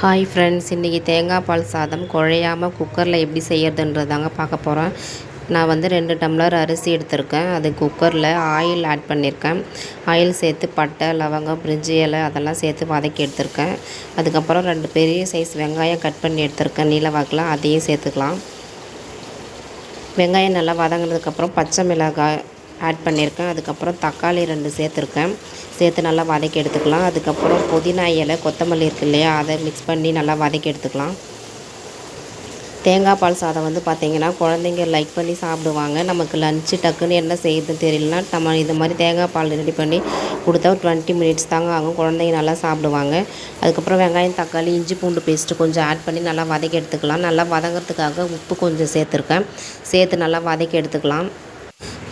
Hi friends, இன்றைக்கி தேங்காய் பால் சாதம் குழையாமல் குக்கரில் எப்படி செய்யறதுன்றதாங்க பார்க்க போகிறேன். நான் வந்து 2 டம்ளர் அரிசி எடுத்திருக்கேன். அது குக்கரில் ஆயில் ஆட் பண்ணியிருக்கேன். ஆயில் சேர்த்து பட்டை, லவங்கம், பிரிஞ்சி இலை அதெல்லாம் சேர்த்து வதக்கி எடுத்திருக்கேன். அதுக்கப்புறம் 2 பெரிய சைஸ் வெங்காயம் கட் பண்ணி எடுத்திருக்கேன் நீல வாக்கில், அதையும் சேர்த்துக்கலாம். வெங்காயம் நல்லா வதங்கினதுக்கப்புறம் பச்சை மிளகாய் ஆட் பண்ணியிருக்கேன். அதுக்கப்புறம் தக்காளி 2 சேர்த்துருக்கேன். சேர்த்து நல்லா வதக்கி எடுத்துக்கலாம். அதுக்கப்புறம் புதினா இலை, கொத்தமல்லி இருக்கு இல்லையா, அதை மிக்ஸ் பண்ணி நல்லா வதக்கி எடுத்துக்கலாம். தேங்காய் பால் சாதம் வந்து பார்த்திங்கன்னா குழந்தைங்க லைக் பண்ணி சாப்பிடுவாங்க. நமக்கு லஞ்சு டக்குன்னு என்ன செய்யுதுன்னு தெரியலனா நம்ம இது மாதிரி தேங்காய் பால் ரெடி பண்ணி கொடுத்தா ஒரு 20 மினிட்ஸ் தாங்க ஆகும். குழந்தைங்க நல்லா சாப்பிடுவாங்க. அதுக்கப்புறம் வெங்காயம், தக்காளி, இஞ்சி பூண்டு பேஸ்ட்டு கொஞ்சம் ஆட் பண்ணி நல்லா வதக்கி எடுத்துக்கலாம். நல்லா வதங்கிறதுக்காக உப்பு கொஞ்சம் சேர்த்துருக்கேன். சேர்த்து நல்லா வதக்கி எடுத்துக்கலாம்.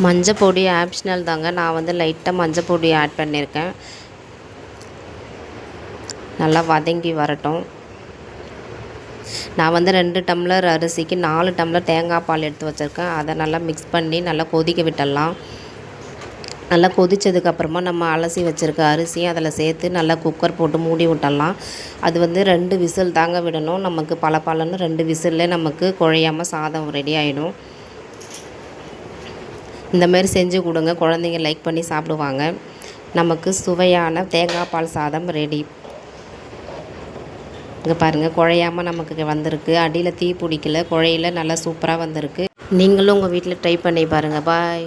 மஞ்சள் பொடி ஆப்ஷனல் தாங்க. நான் வந்து லைட்டாக மஞ்சள் பொடி ஆட் பண்ணியிருக்கேன். நல்லா வதங்கி வரட்டும். நான் வந்து 2 டம்ளர் அரிசிக்கு 4 டம்ளர் தேங்காய் பால் எடுத்து வச்சுருக்கேன். அதை நல்லா மிக்ஸ் பண்ணி நல்லா கொதிக்க விட்டுடலாம். நல்லா கொதித்ததுக்கப்புறமா நம்ம அலசி வச்சுருக்க அரிசியும் அதில் சேர்த்து நல்லா குக்கர் போட்டு மூடி விட்டுடலாம். அது வந்து 2 விசில் தாங்க விடணும். நமக்கு பலன்னு 2 விசில்லே நமக்கு குழையாமல் சாதம் ரெடி ஆகிடும். இந்தமாரி செஞ்சு கொடுங்க, குழந்தைங்க லைக் பண்ணி சாப்பிடுவாங்க. நமக்கு சுவையான தேங்காய் பால் சாதம் ரெடி. இங்கே பாருங்கள், குழையாமல் நமக்கு வந்திருக்கு. அடியில் தீ பிடிக்கல, குழையில நல்லா சூப்பராக வந்திருக்கு. நீங்களும் உங்கள் வீட்டில் ட்ரை பண்ணி பாருங்கள். பாய்.